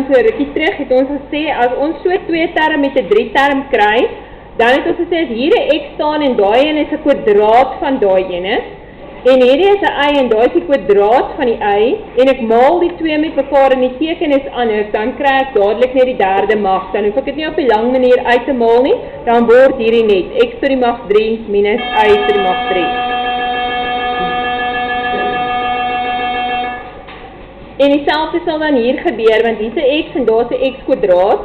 So rukkie terug het ons gesê, as ons so 2 term met 'n 3 term kry, dan het ons gesê, as hier 'n x staan en daai een is 'n kwadraat van daai ene, en hierdie is 'n y en daai is die kwadraat van die y, en ek maal die 2 met mekaar en die teken is anders, dan kry ek dadelik net die derde mag. Dan hoef ek dit nie op die lang manier uit te maal nie, dan word hierdie net x tot die mag 3 minus y tot die mag 3. En dieselfde sal dan hier gebeur, want hier is 'n x en daar is 'n x kwadraat.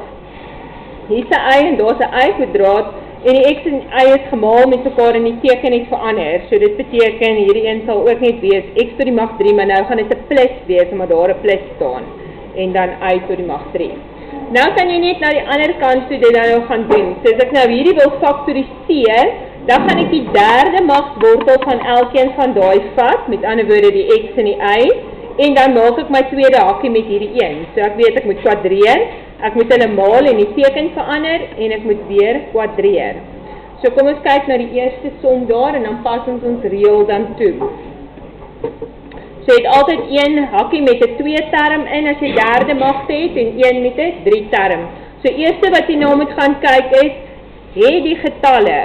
Hier is 'n y en daar is 'n y kwadraat. En die x en y is gemaal met mekaar en die teken het verander. So dit beteken, hierdie een sal ook net wees x tot die mag 3, maar nou gaan dit 'n plus wees, omdat daar 'n plus staan. En dan y tot die mag 3. Nou kan jy net na die ander kant toe dit dan nou gaan doen. So as ek nou hierdie wil faktoriseer, dan gaan ek die derde magswortel van elkeen van daai vat, met ander woorde die x en die y, en dan maak ek my tweede hakkie met hierdie een. So ek weet ek moet kwadreer, ek moet hulle maal en die teken verander, en ek moet weer kwadreer. So kom ons kyk na die eerste som daar, en dan pas ons reël dan toe. So jy het altyd een hakkie met 'n 2 term in, as jy derde magte het, en een met 'n 3 term. So eerste wat jy nou moet gaan kyk is, het die getalle,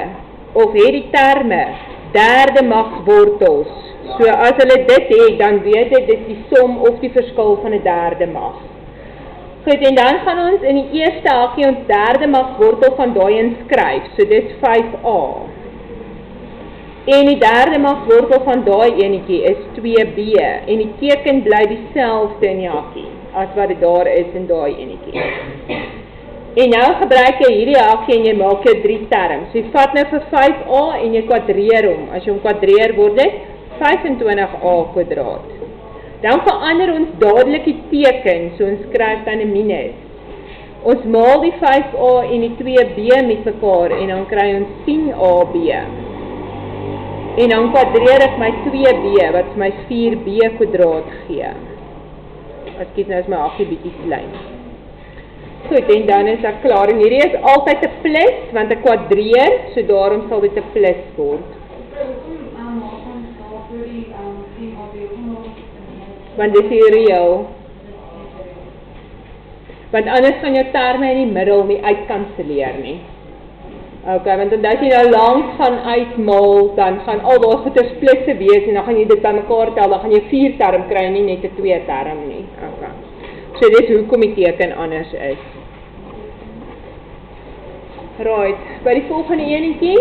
of het die terme, derde magswortels. So as hulle dit het, dan weet dit is die som of die verskil van 'n derde mag. Goed, en dan gaan ons in die eerste hakkie ons derde magswortel van daai een skryf. So dit is 5a. En die derde magswortel van daai enetjie is 2b. En die teken bly dieselfde in die hakkie, as wat dit daar is in daai enetjie. En nou gebruik jy hierdie hakkie en jy maak jou 3 terms. So jy vat nou vir 5a en jy kwadreer hom. As jy hom kwadreer, word dit 25a kwadraat. Dan verander ons dadelik die teken, so ons skryf dan 'n minus. Ons maal die 5a en die 2b met mekaar, en dan kry ons 10ab. En dan kwadreer ek my 2b, wat my 4b kwadraat gee. As ek nou is my hakkie bietjie klein. Goed, en dan is ek klaar. En hierdie is altyd 'n plus, want ek kwadreer, so daarom sal dit 'n plus word. Want dit is reël. Want anders gaan jou terme in die middel nie uitkanselleer nie. Ok, want as jy nou langs gaan uitmaal, dan gaan al daai goeders plusse wees, en dan gaan jy dit by mekaar tel, dan gaan jy 4 term kry, nie net 'n 2 term nie. Ok. So dis hoekom die teken anders is. Right, by die volgende enetjie.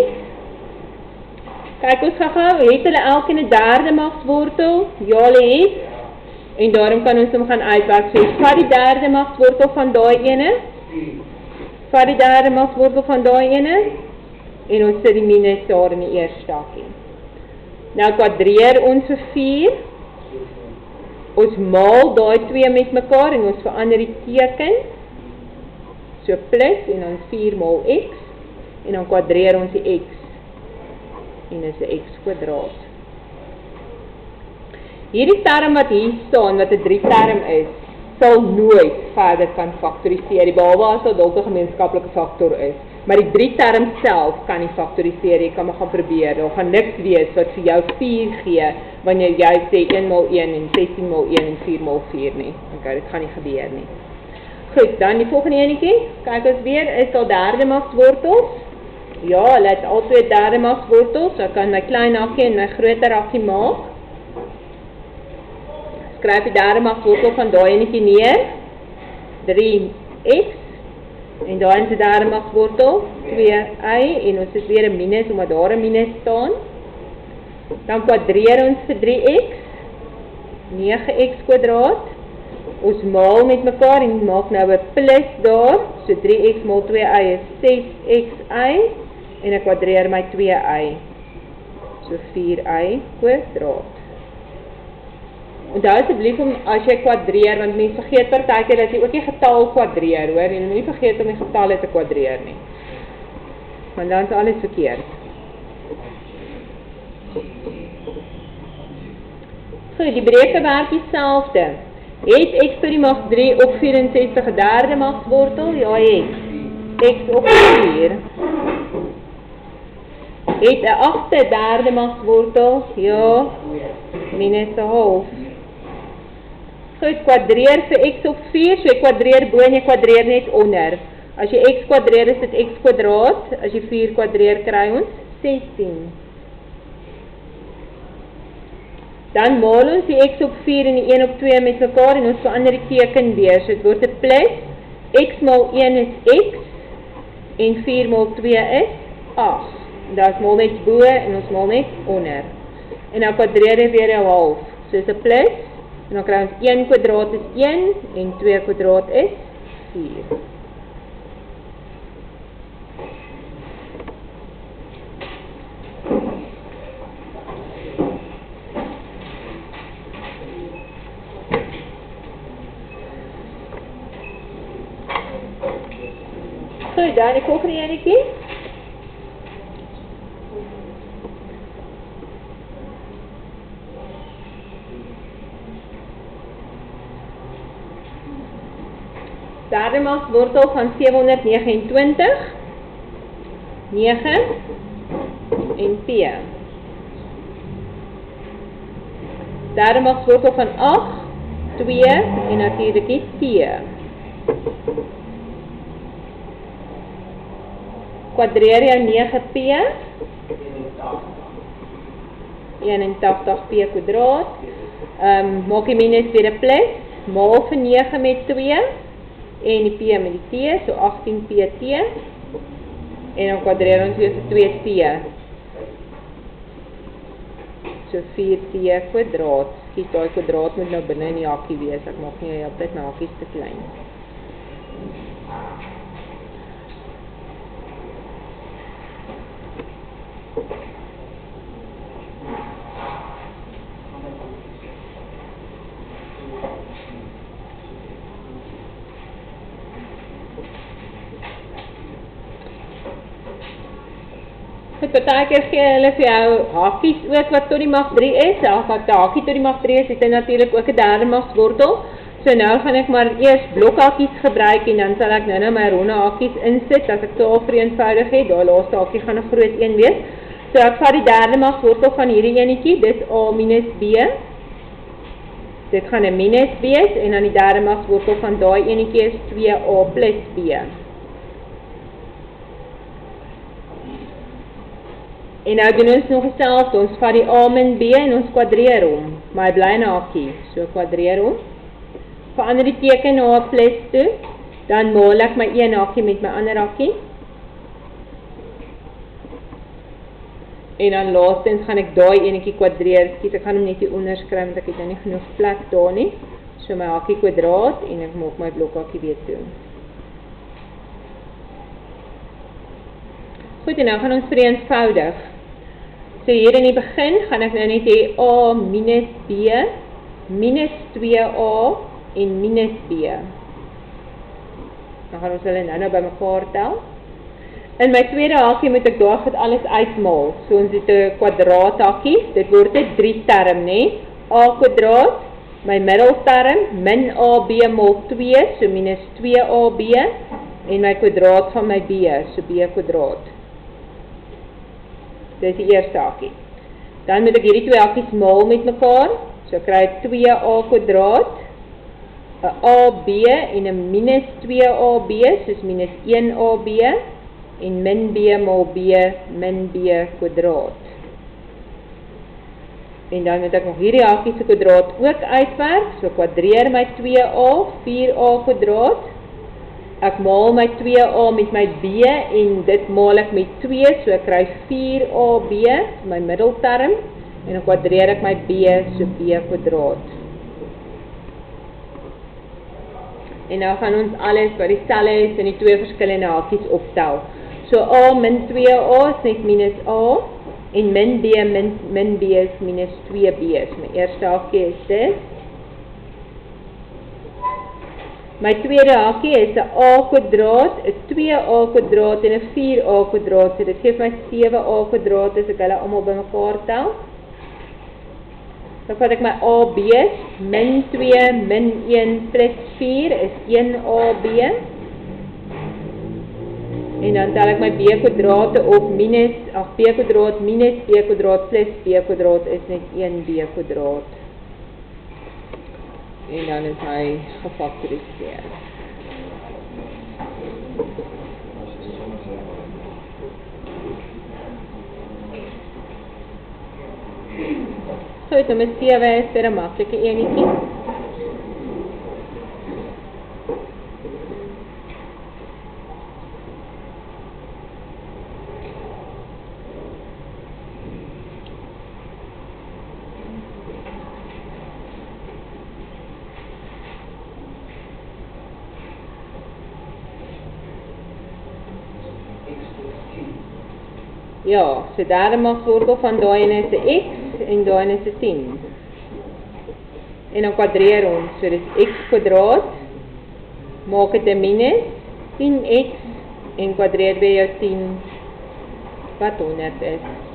Kyk ons gou, het hulle elkeen 'n derde magswortel? Ja, hulle het. En daarom kan ons hom gaan uitwerk. So, vat die derde magswortel van daai ene. Vat die derde magswortel van daai ene. En ons sit die minus daar in die eerste hakkie. Nou kwadreer ons vir 4. Ons maal daai 2 met mekaar en ons verander die teken. So plus en dan 4 maal x. En dan kwadreer ons die x. En dis 'n x kwadraat. Hierdie term wat hier staan, wat 'n 3 term is, sal nooit verder kan faktoriseer, behalwe as dit dalk 'n gemeenskaplike faktor is. Maar die 3 term self kan nie faktoriseer, jy kan maar gaan probeer. Daar gaan niks wees wat vir jou 4 gee, wanneer jy sê 1 maal 1 en 16 maal 1 en 4 maal 4 nie. Okay, dit gaan nie gebeur nie. Goed, dan die volgende enetjie, kyk ons weer, is al derde magswortels. Ja, let al 2 derde magswortels, so ek kan my klein hakkie en my groter hakkie maak. Skryf die derde magswortel van daai enetjie neer, 3x, en daai is die derde magswortel, 2y, en ons is weer 'n minus, omdat daar 'n minus staan. Dan kwadreer ons vir 3x, 9x kwadraat, ons maal met mekaar, en maak nou 'n plus daar, so 3x maal 2y is 6xy, en ek kwadreer my 2y, so 4y kwadraat. Onthou asseblief om as jy kwadreer, want mense vergeet partykeer dat jy ook die getal kwadreer, hoor, en jy moet nie vergeet om die getalle te kwadreer nie. Want dan is alles verkeerd. Goed, die breektewerk dieselfde. Het x tot die mag 3 op 64 'n derde magswortel? Ja, het. X op 4. Het 'n 8de derde magswortel? Ja. Minus 'n half. Goed, kwadreer vir x op 4, so jy kwadreer bo en jy kwadreer net onder. As jy x kwadreer is dit x kwadraat, as jy 4 kwadreer kry ons 16. Dan maal ons die x op 4 en die 1 op 2 met mekaar en ons verander die teken weer. So dit word 'n plus, x maal 1 is x en 4 maal 2 is 8. Daar is maal net bo en ons maal net onder. En dan kwadreer jy weer 'n half. So dit is 'n plus en dan kry ons 1 kwadraat is 1 en 2 kwadraat is 4. Goed, dan die volgende enetjie. Derdemagswortel van 729, 9 en P. Derdemagswortel van 8, 2 en natuurlik die P. Kwadreer jou 9P, 81P kwadraat, maak die minus weer 'n plus, maal vir 9 met 2, en die P met die T, so 18PT, en dan kwadreer ons weer vir 2T, so 4T kwadraat, skiet die kwadraat moet nou binne in die hakkie wees, ek maak nie altyd my hakkies te klein. Goed, partykeer gee hulle vir jou hakkies ook wat tot die mag 3 is. Wat die hakkie tot die mag 3 is, het hy natuurlik ook 'n derdemagswortel. So nou gaan ek maar eers blokhakkies gebruik en dan sal ek nou my ronde hakkies insit as ek so al vereenvoudig het. Daai laaste hakkie gaan 'n groot een wees. So ek vat die derdemagswortel van hierdie enetjie, dis A minus B. Dit gaan 'n minus wees en dan die derdemagswortel van daai enetjie is 2A plus B. En nou doen ons nog dieselfde, ons vat die A min B en ons kwadreer hom, maar hy bly 'n hakkie, so kwadreer hom. Verander die teken na 'n plus toe, dan maal ek my een hakkie met my ander hakkie. En dan laastens gaan ek daai enetjie kwadreer, ek gaan hom net hier onder skryf, want ek het nou nie genoeg plek daar nie. So my hakkie kwadraat en ek maak my blokhakkie weer toe. Goed, en nou gaan ons vereenvoudig. So hier in die begin gaan ek nou net hê A minus B, minus 2A en minus B. Dan gaan ons hulle nou by mekaar tel. In my tweede hakkie moet ek daar goed alles uitmaal. So ons het 'n kwadraathakkie, dit word 'n 3 term, né? A kwadraat, my middelterm, min AB maal 2, so minus 2AB, en my kwadraat van my B, so B kwadraat. Dit is die eerste hakkie. Dan moet ek hierdie twee hakkies maal met mekaar. So ek kry 2A kwadraat, 'n AB en 'n minus 2AB, soos minus 1AB, en min B maal B, min B kwadraat. En dan moet ek nog hierdie hakkie se kwadraat ook uitwerk. So kwadreer my 2A, 4A kwadraat. Ek maal my 2A met my B en dit maal ek met 2, so ek kry 4AB, my middelterm, en dan kwadreer ek my B, so B kwadraat. En nou gaan ons alles wat dieselfde is in die twee verskillende hakkies optel. So A min 2A is net minus A, en min B min B is minus 2B. So my eerste hakkie is dit. My tweede hakkie is 'n A kwadraat, 'n 2A kwadraat en 'n 4A kwadraat. So dit gee my 7A kwadraat as ek hulle almal bymekaar tel. Dan vat ek my AB's, min 2, min 1 plus 4 is 1AB. En dan tel ek my B kwadrate op minus, B kwadraat minus B kwadraat plus B kwadraat is net 1B kwadraat. en dan is hy gefaktoriseer. Goed, nummer 7 is vir 'n maklike enetjie. Ja, so derdemagte van daai en is 'n x en daai en is 'n 10. En dan kwadreer ons, so dis x kwadraat, maak dit 'n minus 10x en kwadreer by jou 10 wat 100 is.